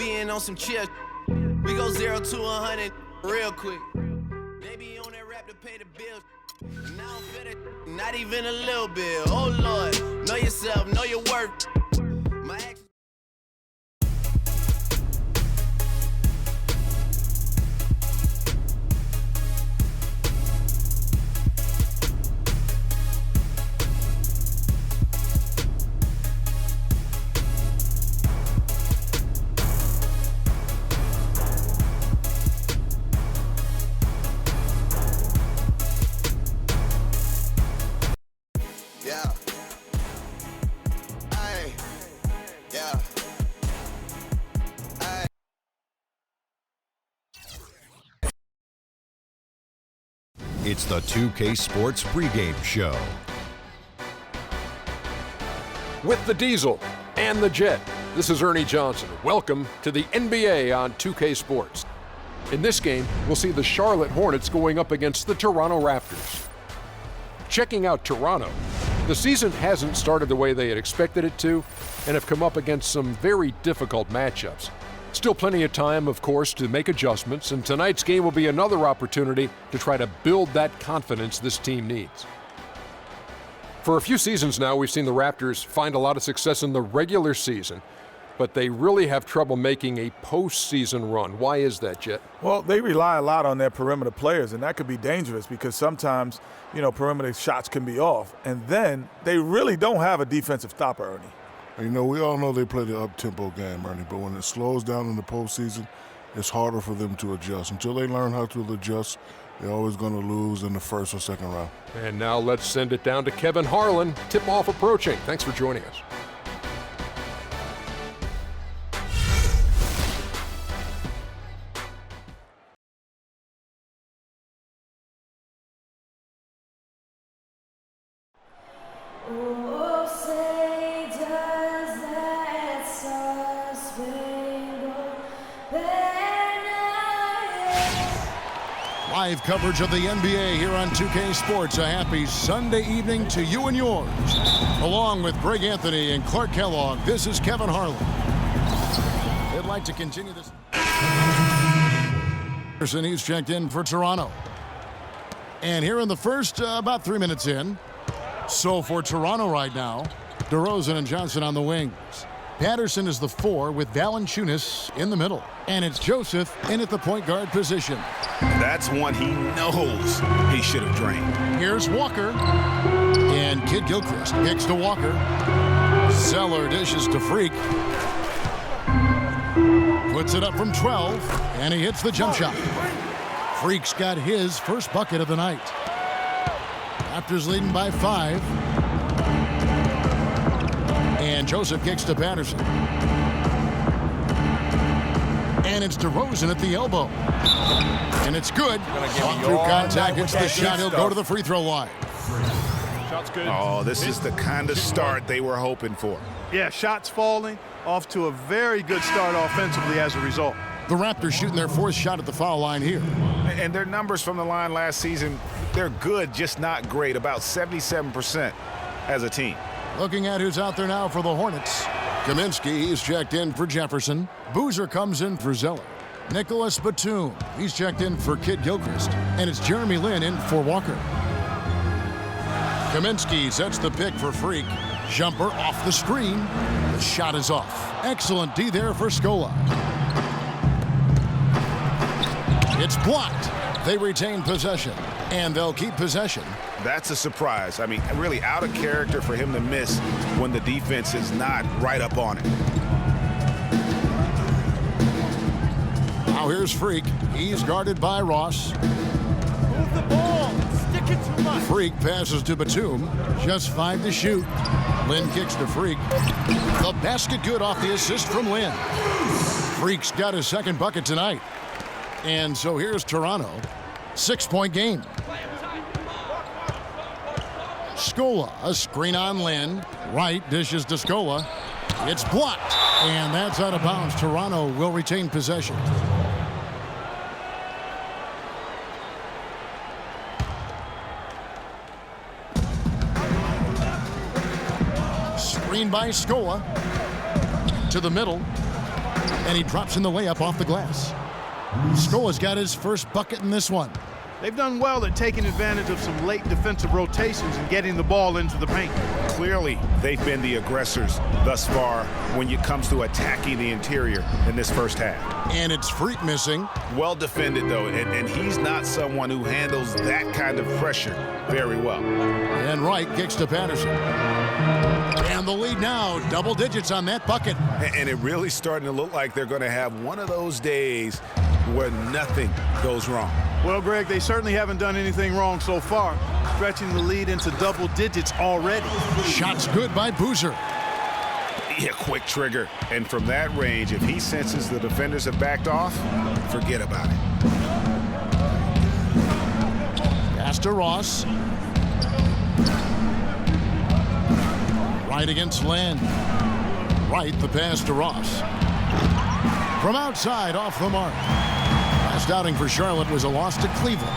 being on some chill. We go 0 to 100 real quick. They be on that rap to pay the bills. And I don't feel that, not even a little bit. Oh Lord, know yourself, know your worth. My ex. It's the 2K Sports pregame show. With the Diesel and the Jet, this is Ernie Johnson. Welcome to the NBA on 2K Sports. In this game, we'll see the Charlotte Hornets going up against the Toronto Raptors. Checking out Toronto, the season hasn't started the way they had expected it to and have come up against some very difficult matchups. Still plenty of time, of course, to make adjustments, and tonight's game will be another opportunity to try to build that confidence this team needs. For a few seasons now, we've seen the Raptors find a lot of success in the regular season, but they really have trouble making a postseason run. Why is that, Jet? Well, they rely a lot on their perimeter players, and that could be dangerous because sometimes, perimeter shots can be off. And then they really don't have a defensive stopper, Ernie. We all know they play the up-tempo game, Ernie, but when it slows down in the postseason, it's harder for them to adjust. Until they learn how to adjust, they're always going to lose in the first or second round. And now let's send it down to Kevin Harlan. Tip-off approaching. Thanks for joining us. Live coverage of the NBA here on 2K Sports. A happy Sunday evening to you and yours. Along with Greg Anthony and Clark Kellogg, this is Kevin Harlan. They'd like to continue this. He's checked in for Toronto. And here in the first, about 3 minutes in. So for Toronto right now, DeRozan and Johnson on the wings. Patterson is the 4 with Valanciunas in the middle. And it's Joseph in at the point guard position. That's one he knows he should have drained. Here's Walker. And Kid Gilchrist kicks to Walker. Zeller dishes to Freak. Puts it up from 12. And he hits the jump shot. Freak's got his first bucket of the night. Raptors leading by 5. And Joseph kicks to Patterson. And it's DeRozan at the elbow. And it's good. Through contact, it's the shot. He'll go to the free throw line. Shot's good. Oh, this is the kind of start they were hoping for. Yeah, shots falling, off to a very good start offensively as a result. The Raptors shooting their 4th shot at the foul line here. And their numbers from the line last season, they're good, just not great. About 77% as a team. Looking at who's out there now for the Hornets. Kaminsky, he's checked in for Jefferson. Boozer comes in for Zeller. Nicholas Batum, he's checked in for Kid Gilchrist. And it's Jeremy Lin in for Walker. Kaminsky sets the pick for Freak. Jumper off the screen. The shot is off. Excellent D there for Scola. It's blocked. They retain possession, and they'll keep possession. That's a surprise. I mean, really out of character for him to miss when the defense is not right up on it. Now here's Freak. He's guarded by Ross. Move the ball. Stick it too much. Freak passes to Batum. Just 5 to shoot. Lin kicks to Freak. The basket good off the assist from Lin. Freak's got his 2nd bucket tonight. And so here's Toronto. 6-point game. Scola, a screen on Lin. Right dishes to Scola. It's blocked. And that's out of bounds. Toronto will retain possession. Screen by Scola. To the middle. And he drops in the layup off the glass. Scola's got his first bucket in this one. They've done well at taking advantage of some late defensive rotations and getting the ball into the paint. Clearly, they've been the aggressors thus far when it comes to attacking the interior in this first half. And it's Freak missing. Well defended, though, and he's not someone who handles that kind of pressure very well. And Wright kicks to Patterson. And the lead now, double digits on that bucket. And it really starting to look like they're going to have one of those days where nothing goes wrong. Well, Greg, they certainly haven't done anything wrong so far, stretching the lead into double digits already. Shots good by Boozer. Yeah, quick trigger. And from that range, if he senses the defenders have backed off, forget about it. Pass to Ross. Wright against Len. Wright the pass to Ross. From outside, off the mark. Last outing for Charlotte was a loss to Cleveland.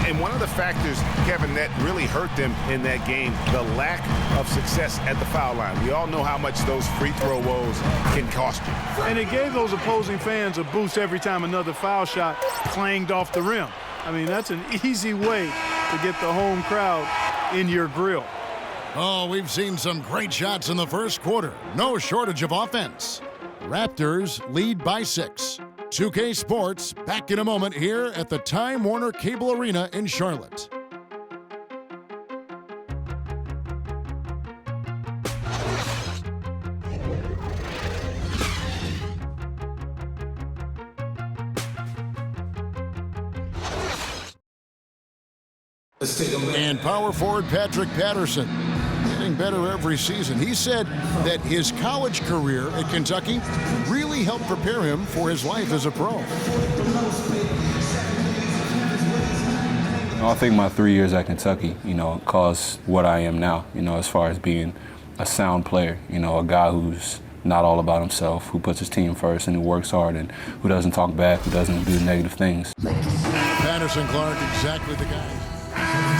And one of the factors, Kevin, that really hurt them in that game, the lack of success at the foul line. We all know how much those free throw woes can cost you. And it gave those opposing fans a boost every time another foul shot clanged off the rim. I mean, that's an easy way to get the home crowd in your grill. Oh, we've seen some great shots in the first quarter. No shortage of offense. Raptors lead by 6. 2K Sports back in a moment here at the Time Warner Cable Arena in Charlotte. And power forward Patrick Patterson, getting better every season. He said that his college career at Kentucky really helped prepare him for his life as a pro. I think my 3 years at Kentucky, caused what I am now, as far as being a sound player, a guy who's not all about himself, who puts his team first and who works hard and who doesn't talk back, who doesn't do negative things. Patterson Clark, exactly the guy.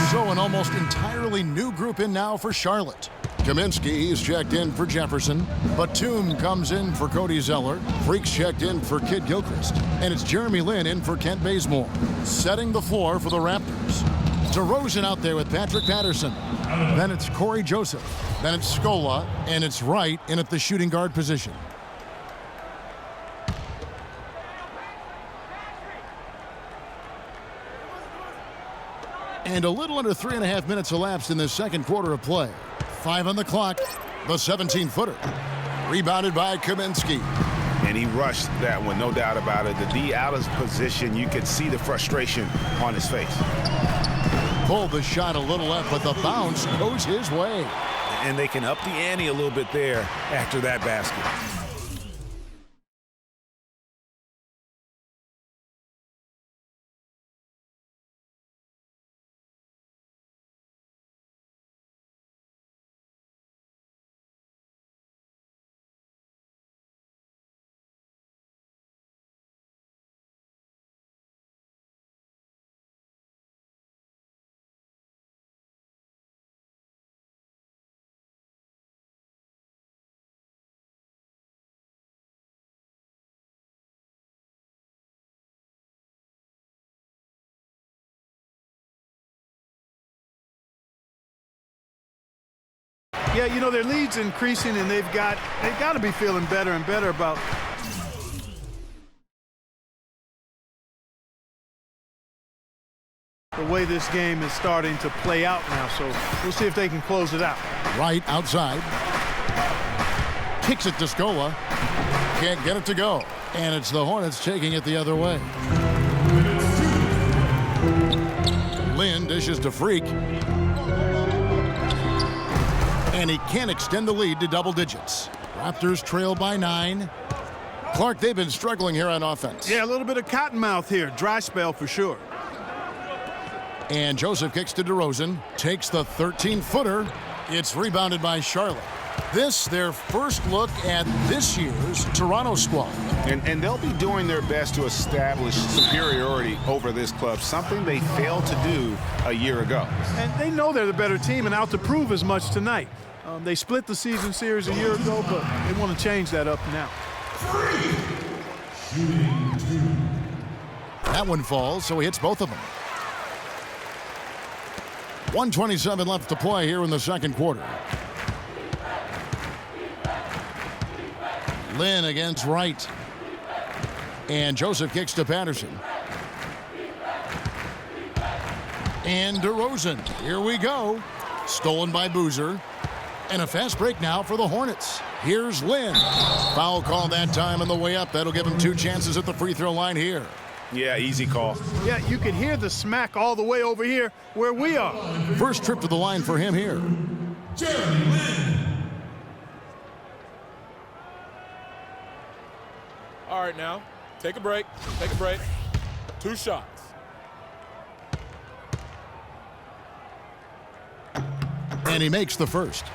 So an almost entirely new group in now for Charlotte. Kaminsky is checked in for Jefferson. Batum comes in for Cody Zeller. Freaks checked in for Kid Gilchrist. And it's Jeremy Lin in for Kent Bazemore. Setting the floor for the Raptors. DeRozan out there with Patrick Patterson. Then it's Corey Joseph. Then it's Scola. And it's Wright in at the shooting guard position. And a little under 3.5 minutes elapsed in this second quarter of play. 5 on the clock. The 17-footer. Rebounded by Kaminsky. And he rushed that one, no doubt about it. The D out of position, you could see the frustration on his face. Pulled the shot a little left, but the bounce goes his way. And they can up the ante a little bit there after that basket. Yeah, their lead's increasing, and they've got to be feeling better and better about the way this game is starting to play out now. So we'll see if they can close it out. Right outside. Kicks it to Scola. Can't get it to go. And it's the Hornets taking it the other way. Lin dishes to Freak. And he can't extend the lead to double digits. Raptors trail by 9. Clark, they've been struggling here on offense. Yeah, a little bit of cottonmouth here. Dry spell for sure. And Joseph kicks to DeRozan. Takes the 13-footer. It's rebounded by Charlotte. This, their first look at this year's Toronto squad. And they'll be doing their best to establish superiority over this club, something they failed to do a year ago. And they know they're the better team and out to prove as much tonight. They split the season series a year ago, but they want to change that up now. That one falls, so he hits both of them. 1:27 left to play here in the second quarter. Lynn against Wright. And Joseph kicks to Patterson. And DeRozan. Here we go. Stolen by Boozer. And a fast break now for the Hornets. Here's Lynn. Foul call that time on the way up. That'll give him 2 chances at the free throw line here. Yeah, easy call. Yeah, you can hear the smack all the way over here where we are. First trip to the line for him here. Jeremy Lin. All right, now, take a break. Take a break. 2 shots. And he makes the first.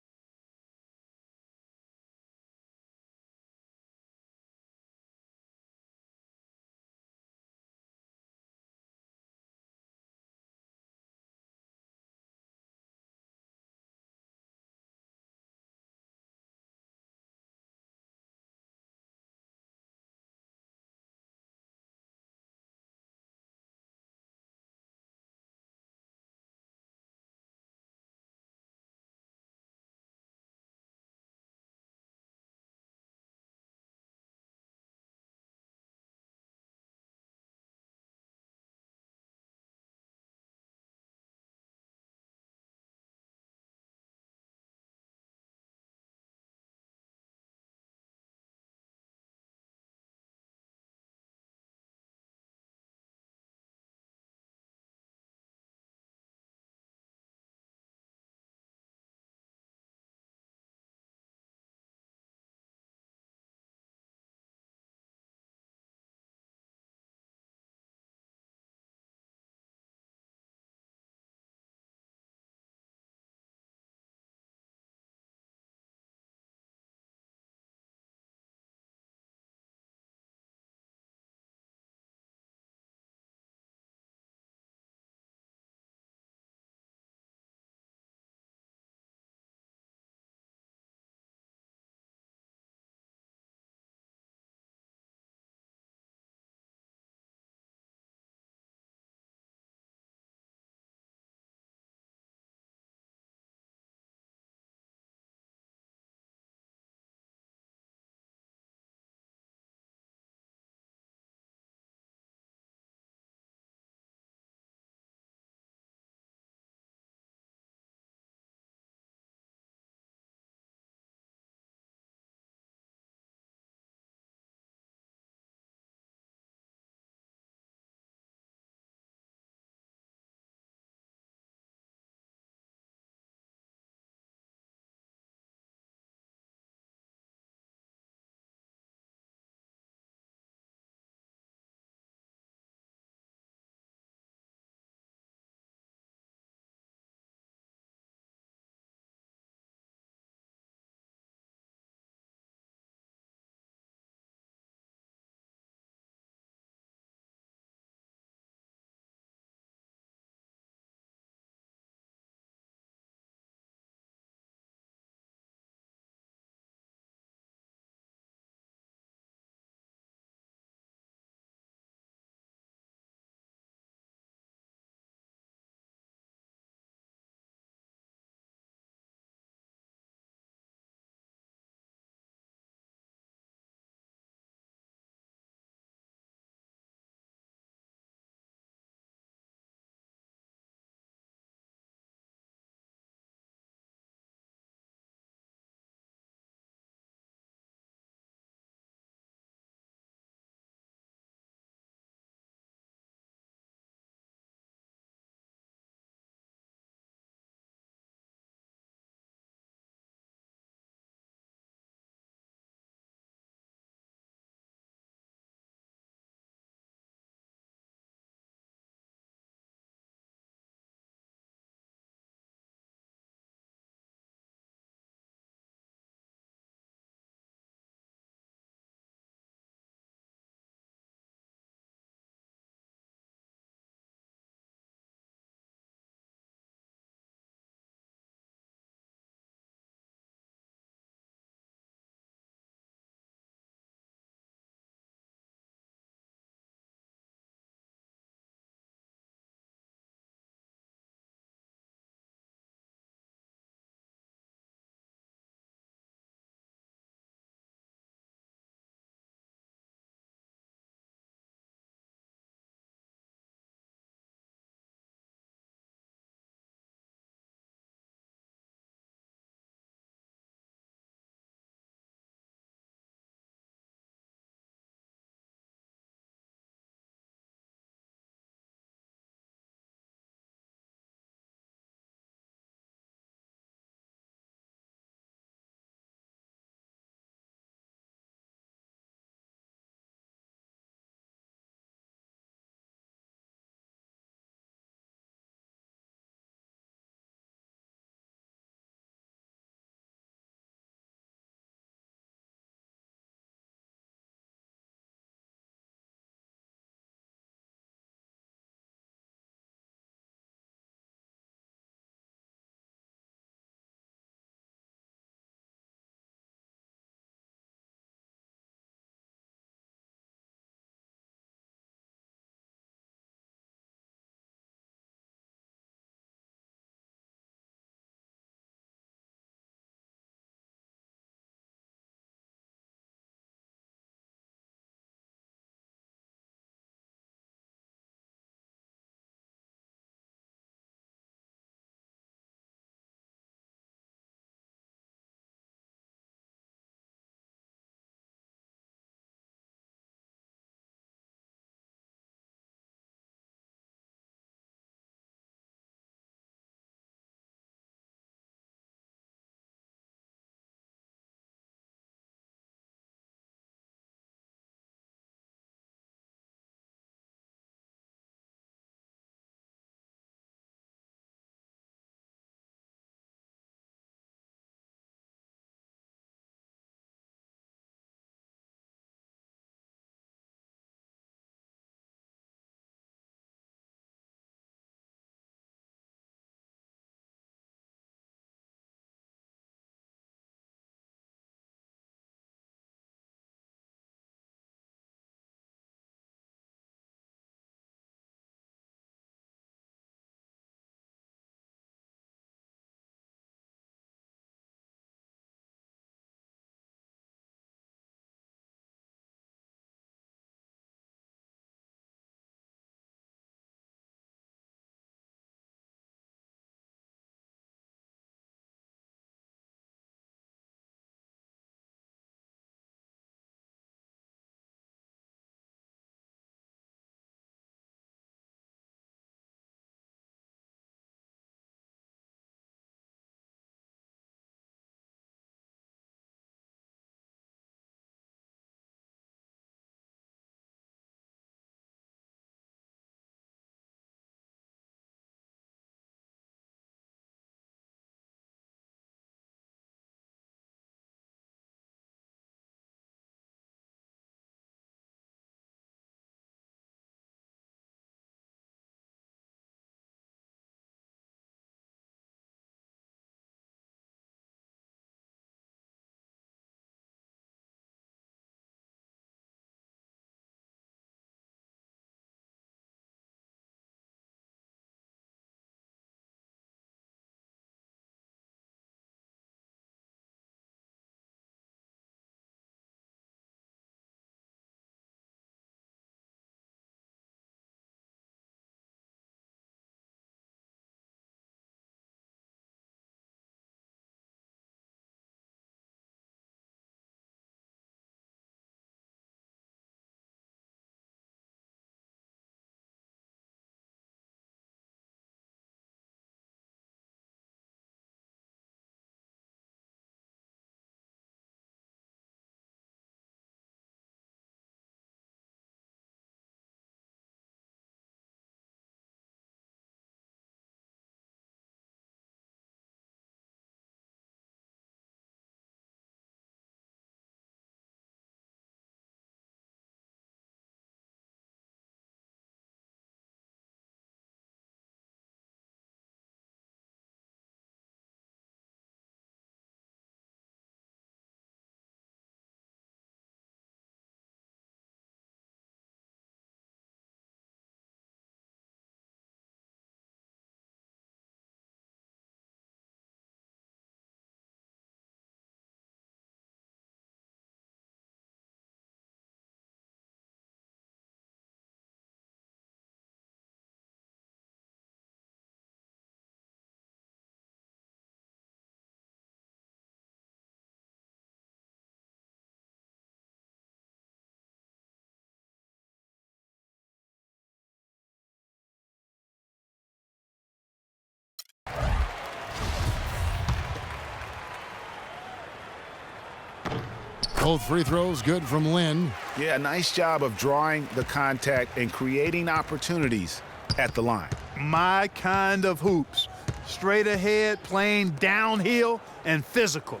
Both free throws good from Lynn. Yeah, nice job of drawing the contact and creating opportunities at the line. My kind of hoops. Straight ahead, playing downhill, and physical.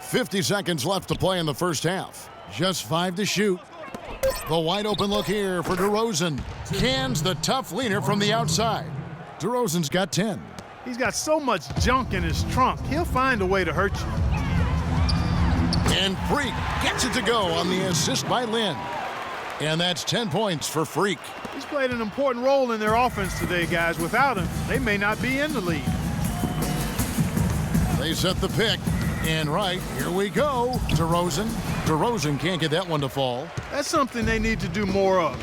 50 seconds left to play in the first half. Just 5 to shoot. The wide open look here for DeRozan. Cans the tough leaner from the outside. DeRozan's got 10. He's got so much junk in his trunk, he'll find a way to hurt you. And Freak gets it to go on the assist by Lynn. And that's 10 points for Freak. He's played an important role in their offense today, guys. Without him, they may not be in the lead. They set the pick. And right, here we go. DeRozan. DeRozan can't get that one to fall. That's something they need to do more of.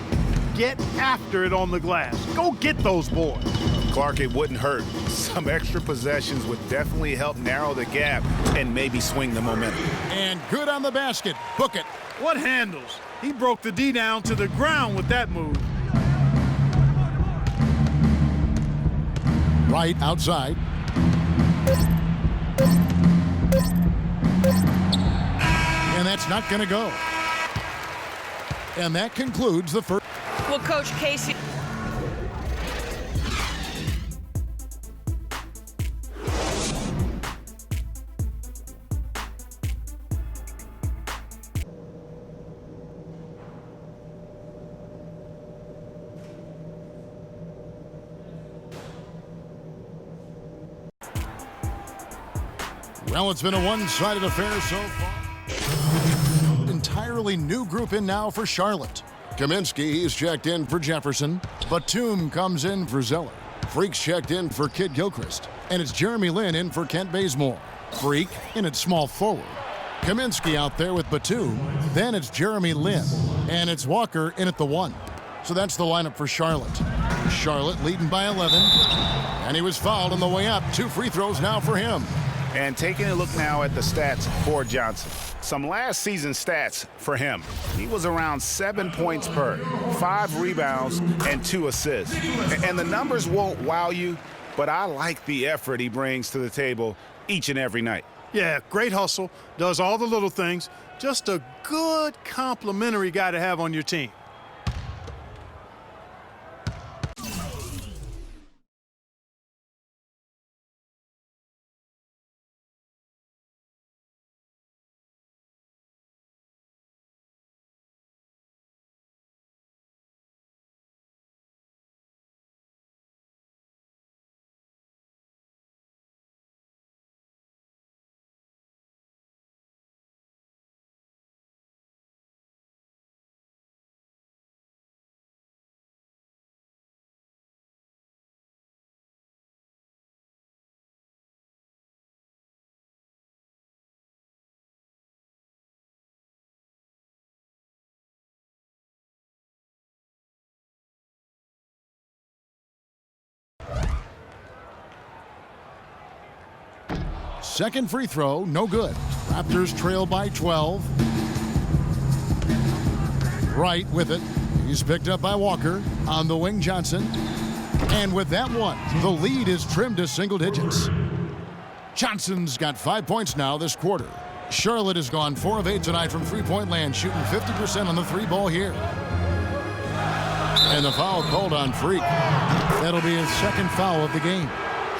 Get after it on the glass. Go get those boards. Clark, it wouldn't hurt. Some extra possessions would definitely help narrow the gap and maybe swing the momentum. And good on the basket. Book it. What handles? He broke the D down to the ground with that move. Right outside. And that's not going to go. And that concludes the first. Well, Coach Casey. Well, it's been a one-sided affair so far. Entirely new group in now for Charlotte. Kaminsky, he's checked in for Jefferson. Batum comes in for Zeller. Freak's checked in for Kid Gilchrist. And it's Jeremy Lin in for Kent Bazemore. Freak in at small forward. Kaminsky out there with Batum. Then it's Jeremy Lin. And it's Walker in at the 1. So that's the lineup for Charlotte. Charlotte leading by 11. And he was fouled on the way up. 2 free throws now for him. And taking a look now at the stats for Johnson. Some last season stats for him. He was around 7 points per, 5 rebounds, and 2 assists. And the numbers won't wow you, but I like the effort he brings to the table each and every night. Yeah, great hustle, does all the little things. Just a good complimentary guy to have on your team. Second free throw, no good. Raptors trail by 12. Right with it. He's picked up by Walker. On the wing, Johnson. And with that one, the lead is trimmed to single digits. Johnson's got 5 points now this quarter. Charlotte has gone 4 of 8 tonight from three-point land, shooting 50% on the 3-ball here. And the foul called on Freak. That'll be his second foul of the game.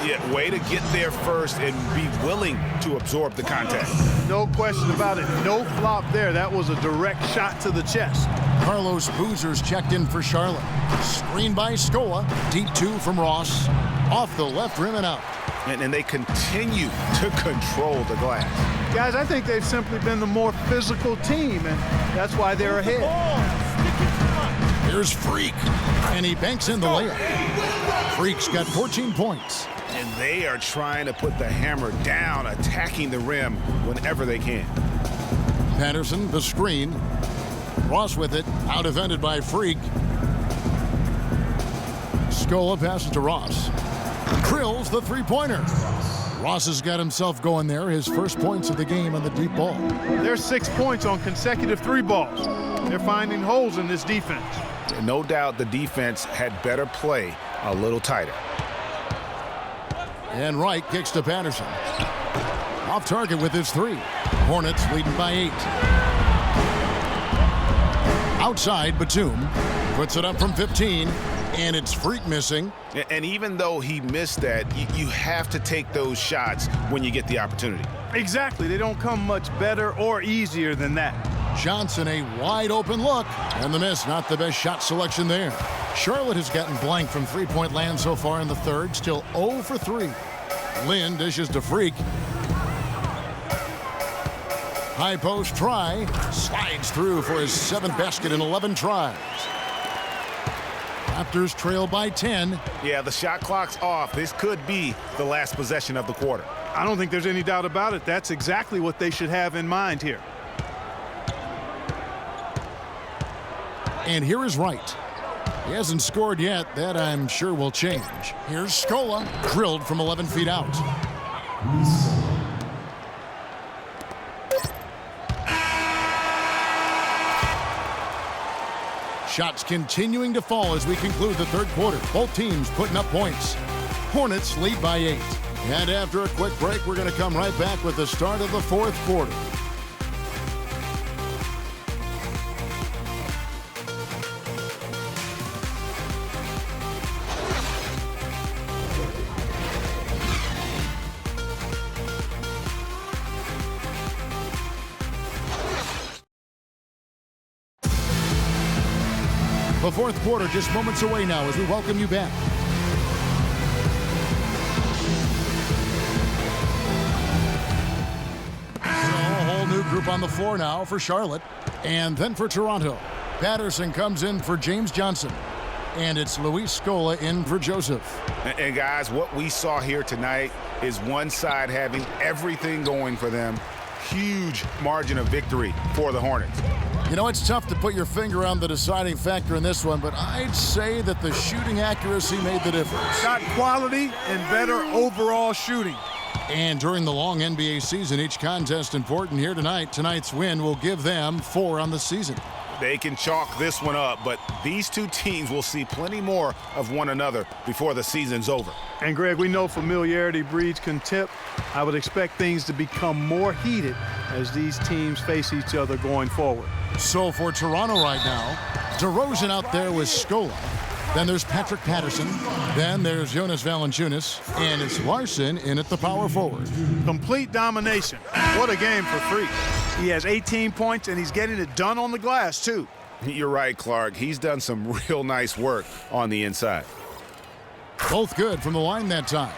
Yeah, way to get there first and be willing to absorb the contact. No question about it. No flop there. That was a direct shot to the chest. Carlos Boozer's checked in for Charlotte. Screen by Scola. Deep 2 from Ross. Off the left rim and out. And they continue to control the glass. Guys, I think they've simply been the more physical team, and that's why they're ahead. Here's Freak, and he banks in the layup. Freak's got 14 points. And they are trying to put the hammer down, attacking the rim whenever they can. Patterson, the screen. Ross with it, out-defended by Freak. Scola passes to Ross. Drills the three-pointer. Ross has got himself going there, his first points of the game on the deep ball. There's 6 points on consecutive 3 balls. They're finding holes in this defense. No doubt the defense had better play a little tighter. And Wright kicks to Patterson. Off target with his 3. Hornets leading by 8. Outside, Batum puts it up from 15, and it's Freak missing. And even though he missed that, you have to take those shots when you get the opportunity. Exactly. They don't come much better or easier than that. Johnson, a wide open look, and the miss. Not the best shot selection there. Charlotte has gotten blank from three-point land so far in the third, still 0 for 3. Lynn dishes to Freak. High post try, slides through for his 7th basket in 11 tries. Raptors trail by 10. Yeah, the shot clock's off. This could be the last possession of the quarter. I don't think there's any doubt about it. That's exactly what they should have in mind here. And here is Wright. He hasn't scored yet. That, I'm sure, will change. Here's Scola, drilled from 11 feet out. Shots continuing to fall as we conclude the third quarter. Both teams putting up points. Hornets lead by 8. And after a quick break, we're going to come right back with the start of the fourth quarter. The fourth quarter just moments away now as we welcome you back. So a whole new group on the floor now for Charlotte and then for Toronto. Patterson comes in for James Johnson. And it's Luis Scola in for Joseph. And guys, what we saw here tonight is one side having everything going for them. Huge margin of victory for the Hornets. You know, it's tough to put your finger on the deciding factor in this one, but I'd say that the shooting accuracy made the difference. Shot quality and better overall shooting. And during the long NBA season, each contest important here tonight. Tonight's win will give them 4 on the season. They can chalk this one up, but these two teams will see plenty more of one another before the season's over. And, Greg, we know familiarity breeds contempt. I would expect things to become more heated as these teams face each other going forward. So for Toronto right now, DeRozan out there with Scola. Then there's Patrick Patterson. Then there's Jonas Valanciunas. And it's Larson in at the power forward. Complete domination. What a game for Freak. He has 18 points, and he's getting it done on the glass, too. You're right, Clark. He's done some real nice work on the inside. Both good from the line that time.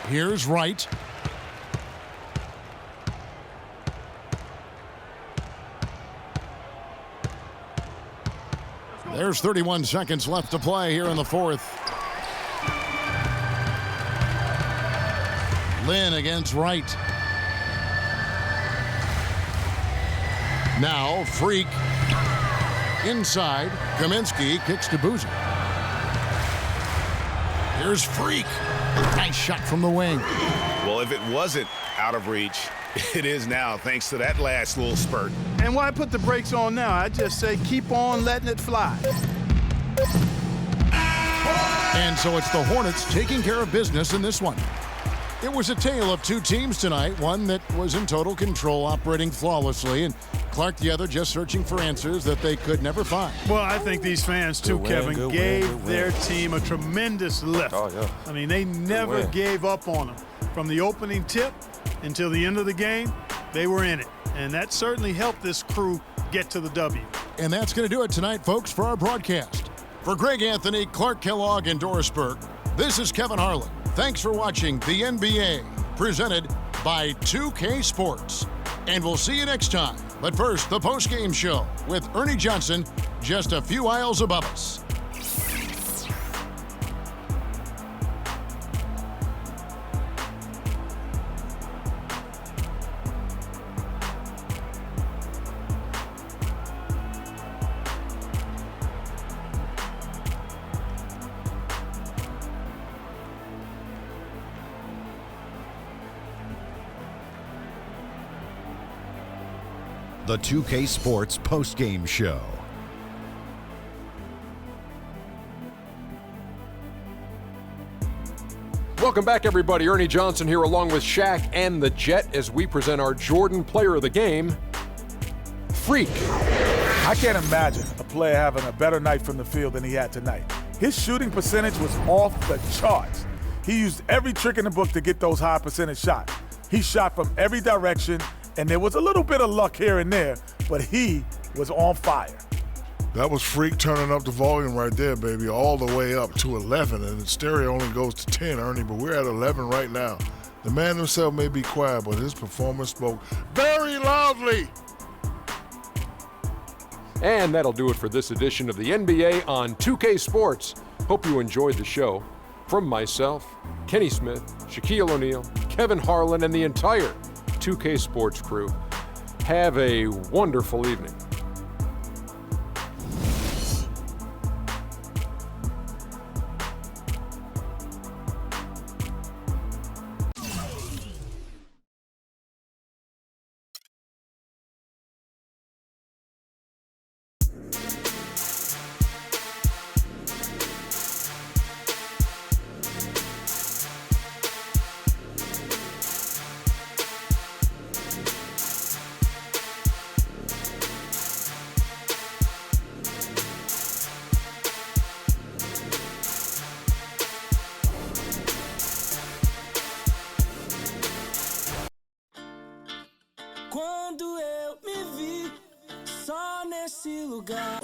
Here's Wright. There's 31 seconds left to play here in the fourth. Lynn against Wright. Now Freak inside. Kaminsky kicks to Boozer. Here's Freak. Nice shot from the wing. Well, if it wasn't out of reach, it is now, thanks to that last little spurt. And why put the brakes on now? I just say keep on letting it fly. And so it's the Hornets taking care of business in this one. It was a tale of two teams tonight, one that was in total control, operating flawlessly, and Clark the other just searching for answers that they could never find. Well, I think these fans, too, Kevin, gave their team a tremendous lift. Oh, yeah. I mean, they never gave up on them. From the opening tip until the end of the game, they were in it. And that certainly helped this crew get to the W. And that's going to do it tonight, folks, for our broadcast. For Greg Anthony, Clark Kellogg, and Doris Burke, this is Kevin Harlan. Thanks for watching the NBA, presented by 2K Sports. And we'll see you next time. But first, the post-game show with Ernie Johnson just a few aisles above us. The 2K Sports postgame show. Welcome back, everybody. Ernie Johnson here along with Shaq and the Jet as we present our Jordan Player of the Game, Freak. I can't imagine a player having a better night from the field than he had tonight. His shooting percentage was off the charts. He used every trick in the book to get those high percentage shots. He shot from every direction, and there was a little bit of luck here and there, but he was on fire. That was Freak turning up the volume right there, baby, all the way up to 11, and the stereo only goes to 10, Ernie, but we're at 11 right now. The man himself may be quiet, but his performance spoke very loudly. And that'll do it for this edition of the NBA on 2K Sports. Hope you enjoyed the show. From myself, Kenny Smith, Shaquille O'Neal, Kevin Harlan, and the entire 2K Sports crew, have a wonderful evening. Quando eu me vi só nesse lugar.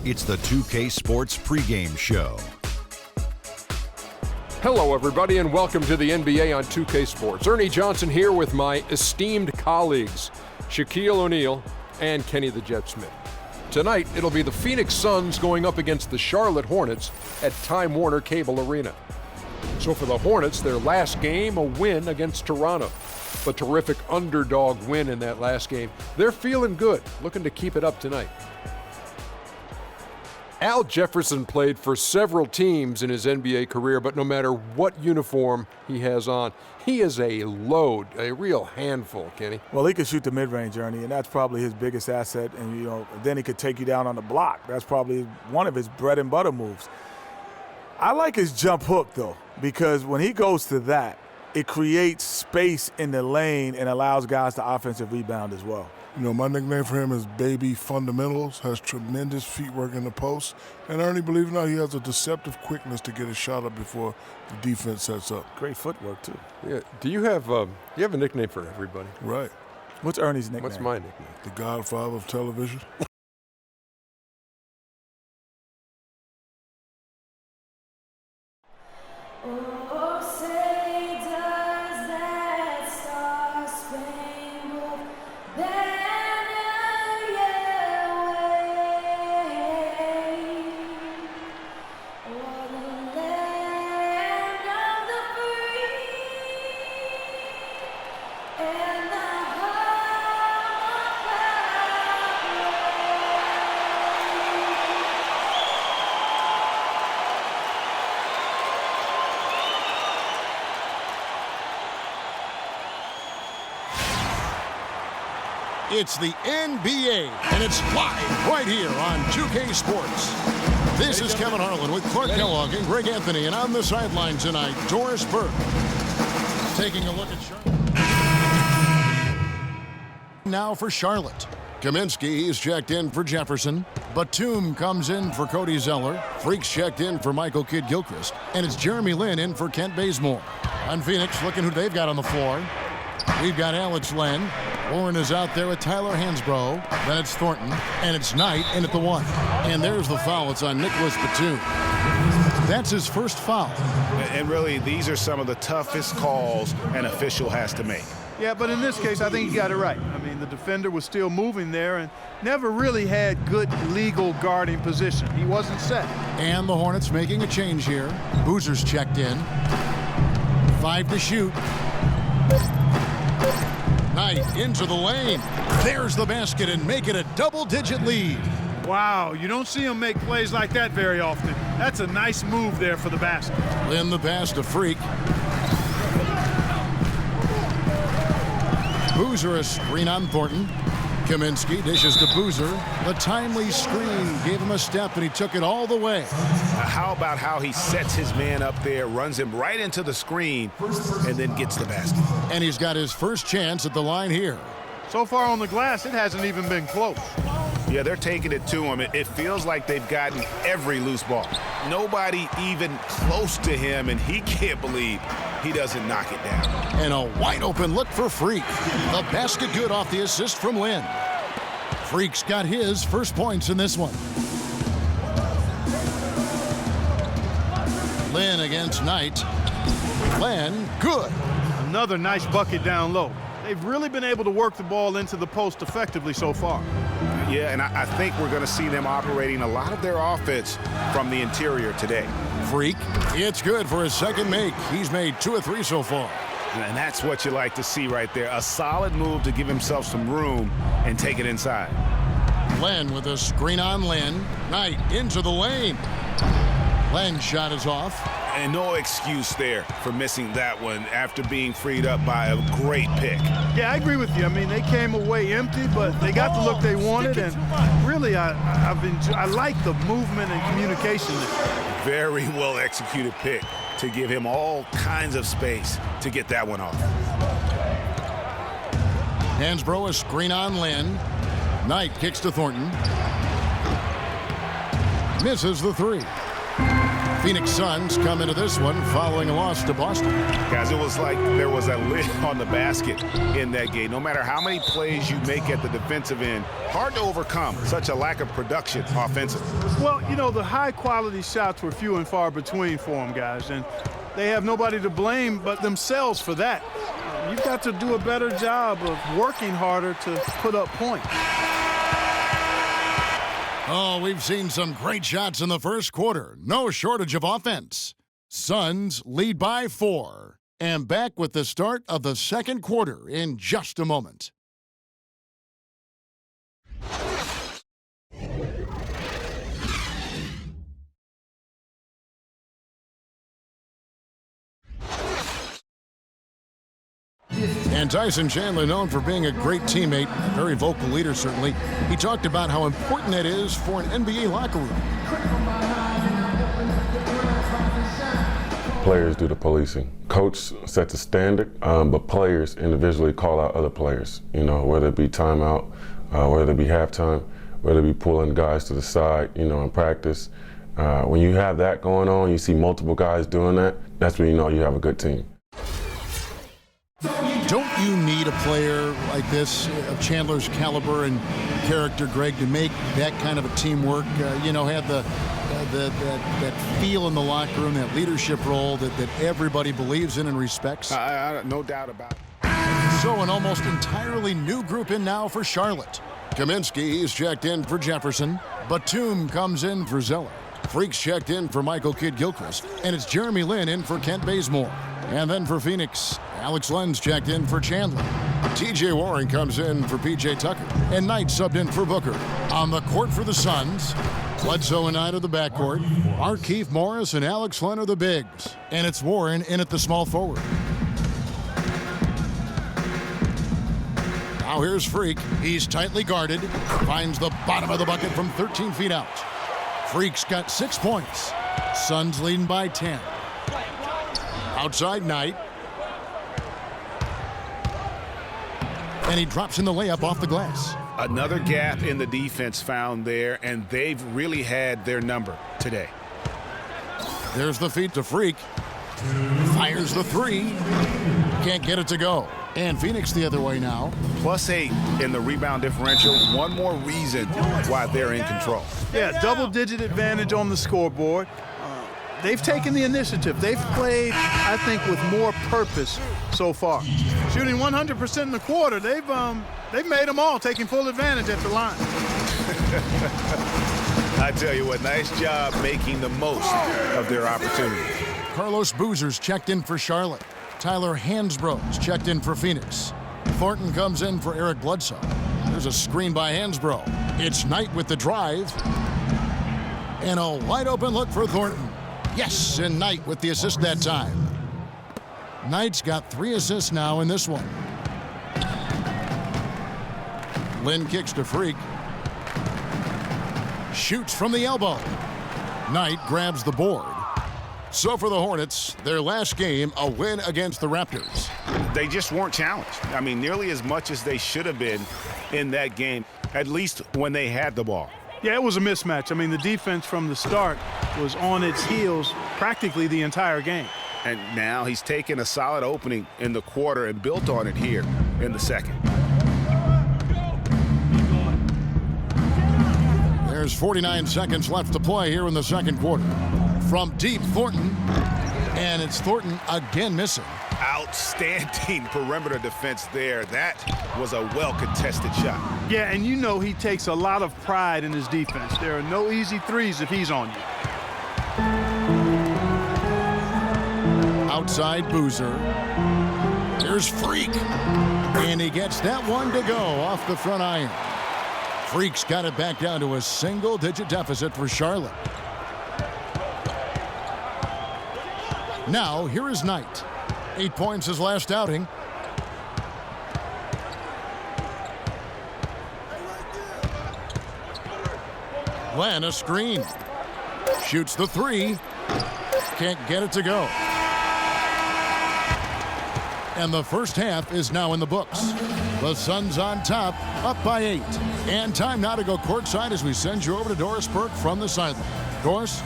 It's the 2K Sports pregame show. Hello, everybody, and welcome to the NBA on 2K Sports. Ernie Johnson here with my esteemed colleagues, Shaquille O'Neal and Kenny the Jet Smith. Tonight, it'll be the Phoenix Suns going up against the Charlotte Hornets at Time Warner Cable Arena. So for the Hornets, their last game, a win against Toronto. A terrific underdog win in that last game. They're feeling good, looking to keep it up tonight. Al Jefferson played for several teams in his NBA career, but no matter what uniform he has on, he is a load, a real handful, Kenny. Well, he can shoot the mid-range, Ernie, and that's probably his biggest asset. And, then he could take you down on the block. That's probably one of his bread and butter moves. I like his jump hook, though, because when he goes to that, it creates space in the lane and allows guys to offensive rebound as well. My nickname for him is Baby Fundamentals, has tremendous feetwork in the post. And Ernie, believe it or not, he has a deceptive quickness to get a shot up before the defense sets up. Great footwork, too. Yeah. Do you have a nickname for everybody? Right. What's Ernie's nickname? What's my nickname? The Godfather of television. And the It's the NBA, and it's live right here on 2K Sports. This is Kevin Harlan with Clark Kellogg and Greg Anthony, and on the sideline tonight, Doris Burke. Taking a look at Charlotte. Now for Charlotte. Kaminsky is checked in for Jefferson. Batum comes in for Cody Zeller. Freaks checked in for Michael Kidd-Gilchrist. And it's Jeremy Lin in for Kent Bazemore. On Phoenix, looking who they've got on the floor. We've got Alex Len. Warren is out there with Tyler Hansbrough. Then it's Thornton. And it's Knight in at the 1. And there's the foul. It's on Nicholas Batum. That's his first foul. And really, these are some of the toughest calls an official has to make. Yeah, but in this case, I think he got it right. I mean, the defender was still moving there and never really had good legal guarding position. He wasn't set. And the Hornets making a change here. Boozer's checked in. 5 to shoot. Knight into the lane. There's the basket and make it a double-digit lead. Wow, you don't see him make plays like that very often. That's a nice move there for the basket. Then the pass to Freak. Boozer a screen on Thornton. Kaminsky dishes to Boozer. The timely screen gave him a step, and he took it all the way. How about how he sets his man up there, runs him right into the screen, and then gets the basket. And he's got his first chance at the line here. So far on the glass, it hasn't even been close. Yeah, they're taking it to him. It feels like they've gotten every loose ball. Nobody even close to him, and he can't believe he doesn't knock it down. And a wide open look for Freak. The basket good off the assist from Lin. Freak's got his first points in this one. Lin against Knight. Lin, good. Another nice bucket down low. They've really been able to work the ball into the post effectively so far. Yeah, and I think we're going to see them operating a lot of their offense from the interior today. Freak, it's good for his second make. He's made 2 of 3 so far. And that's what you like to see right there. A solid move to give himself some room and take it inside. Len with a screen on Lin. Knight into the lane. Len's shot is off. And no excuse there for missing that one after being freed up by a great pick. Yeah, I agree with you. I mean, they came away empty, but they got the look they wanted, and really, I like the movement and communication there. Very well executed pick to give him all kinds of space to get that one off. Hansbrough a screen on Lin. Knight kicks to Thornton. Misses the 3. Phoenix Suns come into this one following a loss to Boston. Guys, it was like there was a lid on the basket in that game. No matter how many plays you make at the defensive end, hard to overcome such a lack of production offensively. Well, you know, the high-quality shots were few and far between for them, guys, and they have nobody to blame but themselves for that. You've got to do a better job of working harder to put up points. Oh, we've seen some great shots in the first quarter. No shortage of offense. Suns lead by 4. And back with the start of the second quarter in just a moment. And Tyson Chandler, known for being a great teammate, a very vocal leader certainly, he talked about how important it is for an NBA locker room. Players do the policing. Coach sets a standard, but players individually call out other players, you know, whether it be timeout, whether it be halftime, whether it be pulling guys to the side, you know, in practice. When you have that going on, you see multiple guys doing that, that's when you know you have a good team. Don't you need a player like this of Chandler's caliber and character, Greg, to make that kind of a teamwork, you know, have that feel in the locker room, that leadership role that everybody believes in and respects? No doubt about it. So an almost entirely new group in now for Charlotte. Kaminsky is checked in for Jefferson. Batum comes in for Zeller. Freaks checked in for Michael Kidd-Gilchrist. And it's Jeremy Lin in for Kent Bazemore. And then for Phoenix, Alex Len's checked in for Chandler. T.J. Warren comes in for P.J. Tucker. And Knight subbed in for Booker. On the court for the Suns, Bledsoe and Knight are the backcourt. Markieff Morris and Alex Len are the bigs. And it's Warren in at the small forward. Now here's Freak. He's tightly guarded. Finds the bottom of the bucket from 13 feet out. Freak's got 6 points. Suns leading by 10. Outside Knight. And he drops in the layup off the glass. Another gap in the defense found there, and they've really had their number today. There's the feed to Freak. Fires the three. Can't get it to go. And Phoenix the other way now. +8 in the rebound differential. One more reason why they're in control. Yeah, double-digit advantage on the scoreboard. They've taken the initiative. They've played, I think, with more purpose so far. Shooting 100% in the quarter, they've made them all, taking full advantage at the line. I tell you what, nice job making the most of their opportunity. Carlos Boozer's checked in for Charlotte. Tyler Hansbrough's checked in for Phoenix. Thornton comes in for Eric Bledsoe. There's a screen by Hansbrough. It's Knight with the drive. And a wide open look for Thornton. Yes, and Knight with the assist that time. Knight's got 3 assists now in this one. Lynn kicks to Freak. Shoots from the elbow. Knight grabs the board. So for the Hornets, their last game, a win against the Raptors. They just weren't challenged. I mean, nearly as much as they should have been in that game, at least when they had the ball. Yeah, it was a mismatch. I mean, the defense from the start was on its heels practically the entire game. And now he's taken a solid opening in the quarter and built on it here in the second. There's 49 seconds left to play here in the second quarter. From deep, Thornton. And it's Thornton again missing. Outstanding perimeter defense there. That was a well-contested shot. Yeah, and you know he takes a lot of pride in his defense. There are no easy threes if he's on you. Outside Boozer. Here's Freak. And he gets that one to go off the front iron. Freak's got it back down to a single-digit deficit for Charlotte. Now, here is Knight. 8 points his last outing. Len, a screen. Shoots the three. Can't get it to go. And the first half is now in the books. The Suns on top, up by 8. And time now to go courtside as we send you over to Doris Burke from the sideline. Doris?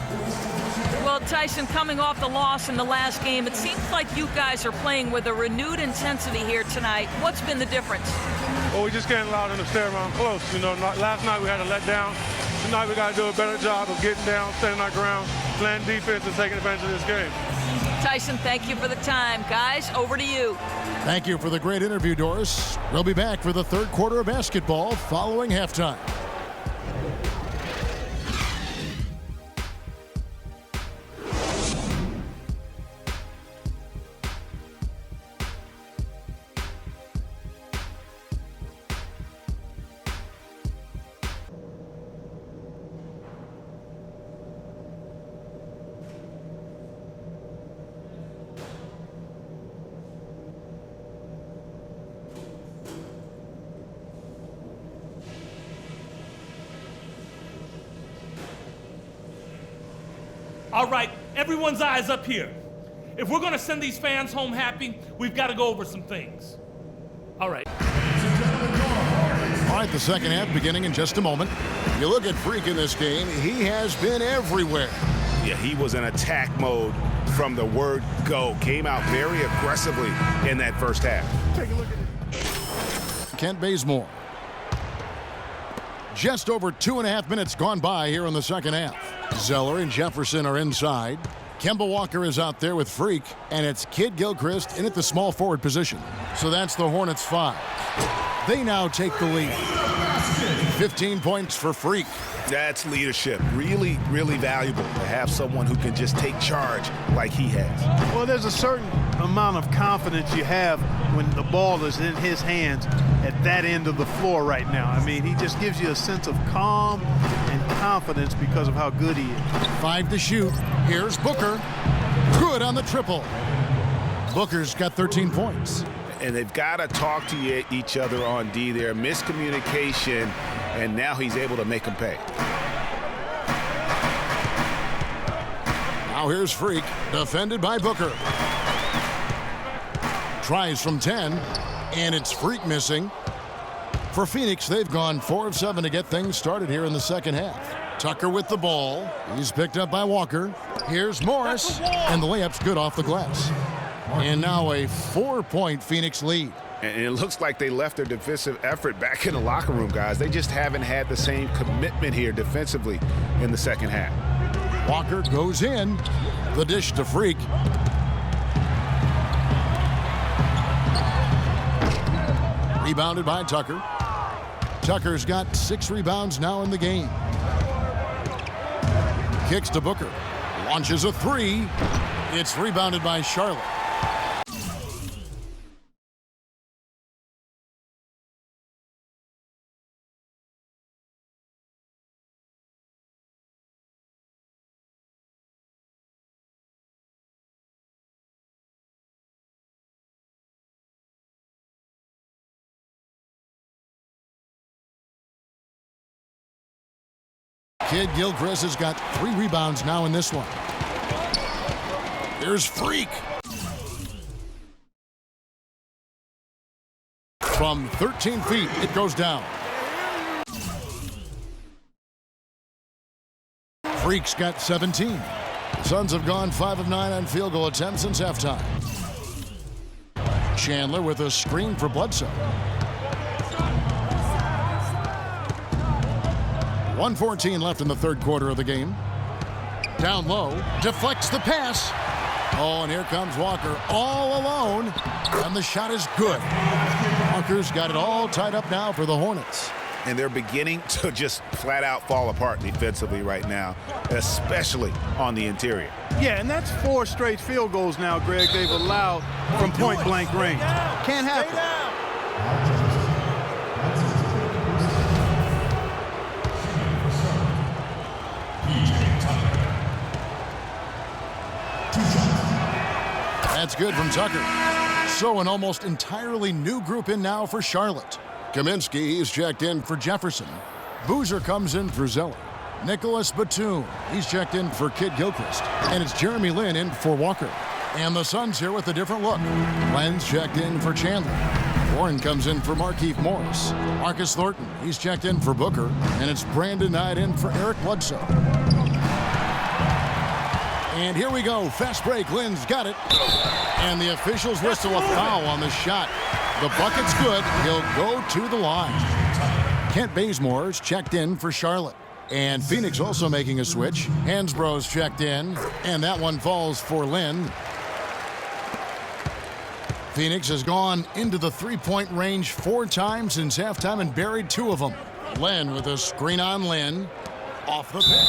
Well, Tyson, coming off the loss in the last game, it seems like you guys are playing with a renewed intensity here tonight. What's been the difference? Well, we just can't allow them to stay around close. You know, last night we had a letdown. Tonight we got to do a better job of getting down, standing our ground, playing defense, and taking advantage of this game. Tyson, thank you for the time. Guys, over to you. Thank you for the great interview, Doris. We'll be back for the third quarter of basketball following halftime. All right, everyone's eyes up here. If we're gonna send these fans home happy, we've got to go over some things. All right. All right, the second half beginning in just a moment. You look at Freak in this game, he has been everywhere. Yeah, he was in attack mode from the word go. Came out very aggressively in that first half. Take a look at it. Kent Bazemore. Just over 2.5 minutes gone by here in the second half. Zeller and Jefferson are inside. Kemba Walker is out there with Freak, and it's Kid Gilchrist in at the small forward position. So that's the Hornets 5. They now take the lead. 15 points for Freak. That's leadership. Really, really valuable to have someone who can just take charge like he has. Well, there's a certain amount of confidence you have when the ball is in his hands at that end of the floor right now. I mean, he just gives you a sense of calm and confidence because of how good he is. 5 to shoot. Here's Booker. Good on the triple. Booker's got 13 points. And they've got to talk to each other on D there. Miscommunication, and now he's able to make them pay. Now here's Freak, defended by Booker. Tries from 10, and it's Freak missing. For Phoenix, they've gone 4 of 7 to get things started here in the second half. Tucker with the ball. He's picked up by Walker. Here's Morris, and the layup's good off the glass. And now a 4-point Phoenix lead. And it looks like they left their defensive effort back in the locker room, guys. They just haven't had the same commitment here defensively in the second half. Walker goes in. The dish to Freak. Rebounded by Tucker. Tucker's got 6 rebounds now in the game. Kicks to Booker. Launches a 3. It's rebounded by Charlotte. Kid Gilchrist has got 3 rebounds now in this one. Here's Freak. From 13 feet, it goes down. Freak's got 17. The Suns have gone 5 of 9 on field goal attempts since halftime. Chandler with a screen for Bledsoe. 1:14 left in the third quarter of the game. Down low, deflects the pass. Oh, and here comes Walker all alone, and the shot is good. Walker's got it all tied up now for the Hornets. And they're beginning to just flat out fall apart defensively right now, especially on the interior. Yeah, and that's 4 straight field goals now, Greg, they've allowed from point-blank range. Can't happen. That's good from Tucker. So an almost entirely new group in now for Charlotte. Kaminsky is checked in for Jefferson. Boozer comes in for Zeller. Nicholas Batum, he's checked in for Kid Gilchrist. And it's Jeremy Lin in for Walker. And the Suns here with a different look. Len's checked in for Chandler. Warren comes in for Markieff Morris. Marcus Thornton, he's checked in for Booker. And it's Brandon Knight in for Eric Bledsoe. And here we go. Fast break. Lin's got it. And the officials whistle a foul on the shot. The bucket's good. He'll go to the line. Kent Bazemore's checked in for Charlotte. And Phoenix also making a switch. Hansbrough's checked in. And that one falls for Lin. Phoenix has gone into the three-point range 4 times since halftime and buried 2 of them. Lin with a screen on Lin. Off the pick.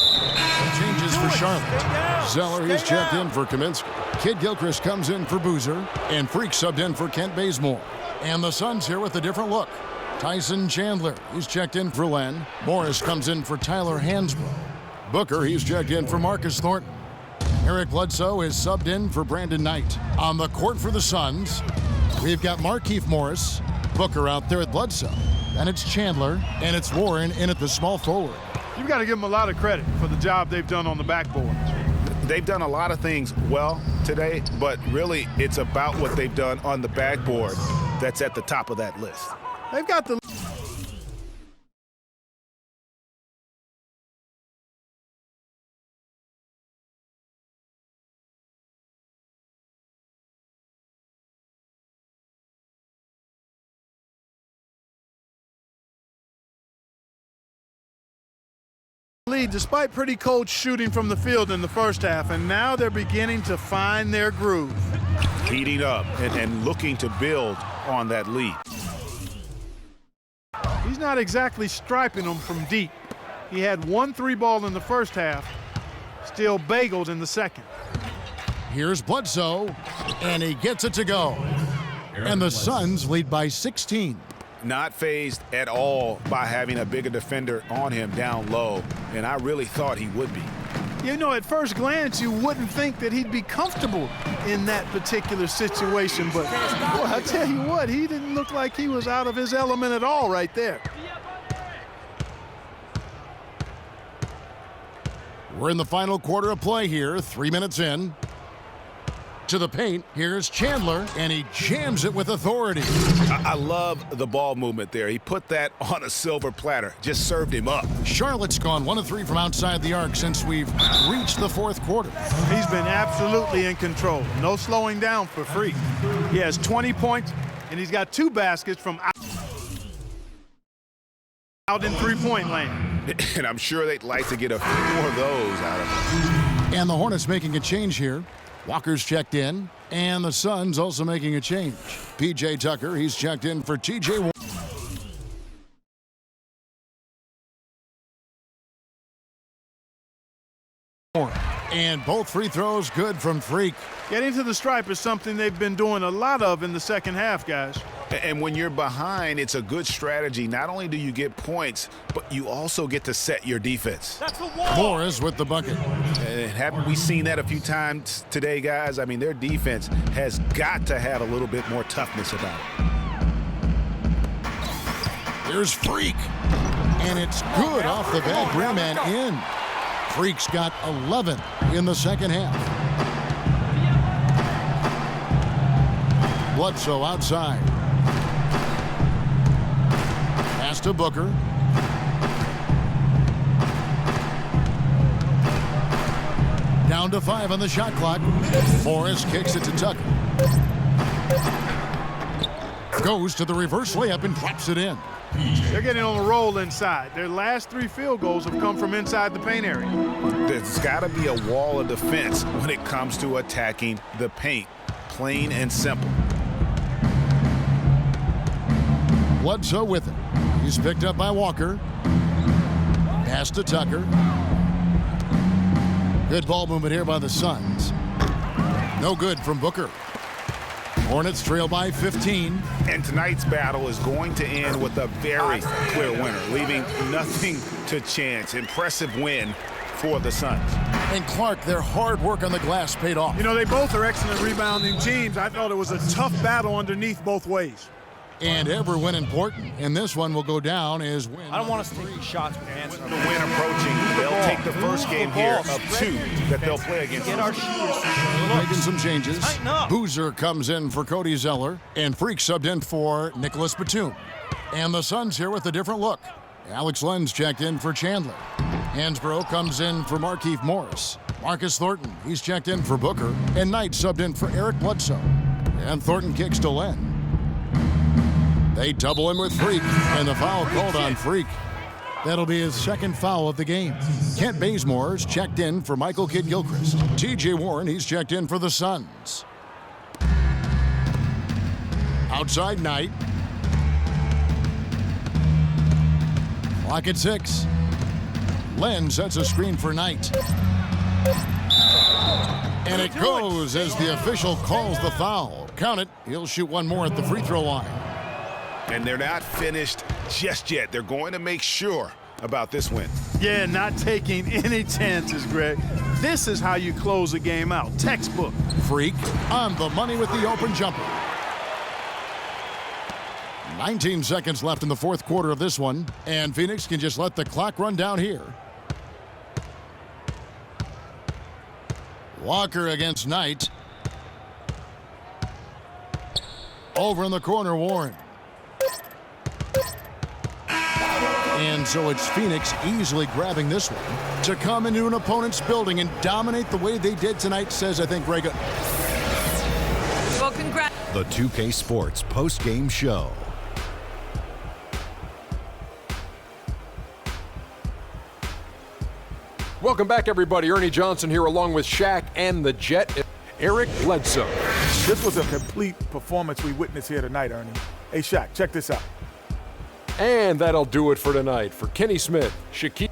Changes for Charlotte. Zeller is checked in for Kaminsky. Kid Gilchrist comes in for Boozer. And Freak subbed in for Kent Bazemore. And the Suns here with a different look. Tyson Chandler, he's checked in for Len. Morris comes in for Tyler Hansbrough. Booker, he's checked in for Marcus Thornton. Eric Bledsoe is subbed in for Brandon Knight. On the court for the Suns, we've got Markieff Morris. Booker out there at Bledsoe. Then it's Chandler, and it's Warren in at the small forward. You've got to give them a lot of credit for the job they've done on the backboard. They've done a lot of things well today, but really it's about what they've done on the backboard that's at the top of that list. They've got the lead despite pretty cold shooting from the field in the first half, and now they're beginning to find their groove. Heating up and looking to build on that lead. He's not exactly striping them from deep. He had 1 3-ball in the first half, still bageled in the second. Here's Bledsoe, and he gets it to go. And the Suns lead by 16. Not fazed at all by having a bigger defender on him down low, and I really thought he would be. You know, at first glance, you wouldn't think that he'd be comfortable in that particular situation. But, boy, I tell you what, he didn't look like he was out of his element at all right there. We're in the final quarter of play here, 3 minutes in. To the paint, here's Chandler, and he jams it with authority. I love the ball movement there. He put that on a silver platter, just served him up. Charlotte's gone 1 of 3 from outside the arc since we've reached the fourth quarter. He's been absolutely in control. No slowing down for Freak. He has 20 points, and he's got 2 baskets from out in three-point lane. And I'm sure they'd like to get a few more of those out of him. And the Hornets making a change here. Walker's checked in, and the Suns also making a change. P.J. Tucker, he's checked in for T.J. Warren. And both free throws good from Freak. Getting to the stripe is something they've been doing a lot of in the second half, guys. And when you're behind, it's a good strategy. Not only do you get points, but you also get to set your defense. That's the wall. Morris with the bucket. And haven't we seen that a few times today, guys? I mean, their defense has got to have a little bit more toughness about it. Here's Freak. And it's good off the back rim and in. Freak's got 11 in the second half. Bledsoe outside. Pass to Booker. Down to 5 on the shot clock. Morris kicks it to Tucker. Goes to the reverse layup and drops it in. They're getting on a roll inside. Their last 3 field goals have come from inside the paint area. There's got to be a wall of defense when it comes to attacking the paint. Plain and simple. Bledsoe with it. He's picked up by Walker. Pass to Tucker. Good ball movement here by the Suns. No good from Booker. Hornets trail by 15. And tonight's battle is going to end with a very clear winner, leaving nothing to chance. Impressive win for the Suns. And Clark, their hard work on the glass paid off. You know, they both are excellent rebounding teams. I thought it was a tough battle underneath both ways. And every win important. And this one will go down as win. I don't want us to take shots with hands. With the win approaching, they'll take the first game here of 2 that they'll play against. Get our shooters. Making some changes. Boozer comes in for Cody Zeller. And Freak subbed in for Nicholas Batum. And the Suns here with a different look. Alex Lenz checked in for Chandler. Hansbrough comes in for Markieff Morris. Marcus Thornton, he's checked in for Booker. And Knight subbed in for Eric Bledsoe. And Thornton kicks to Len. They double him with Freak, and the foul called on Freak. That'll be his second foul of the game. Kent Bazemore's checked in for Michael Kidd-Gilchrist. T.J. Warren, he's checked in for the Suns. Outside Knight. Clock at 6. Len sets a screen for Knight. And it goes as the official calls the foul. Count it. He'll shoot one more at the free throw line. And they're not finished just yet. They're going to make sure about this win. Yeah, not taking any chances, Greg. This is how you close a game out. Textbook. Freak on the money with the open jumper. 19 seconds left in the fourth quarter of this one, and Phoenix can just let the clock run down here. Walker against Knight. Over in the corner, Warren. And so it's Phoenix easily grabbing this one. To come into an opponent's building and dominate the way they did tonight says, I think, Greg. Well, congrats. The 2K Sports post-game show. Welcome back, everybody. Ernie Johnson here along with Shaq and the Jet, Eric Bledsoe. This was a complete performance we witnessed here tonight, Ernie. Hey, Shaq, check this out. And that'll do it for tonight. For Kenny Smith, Shaquille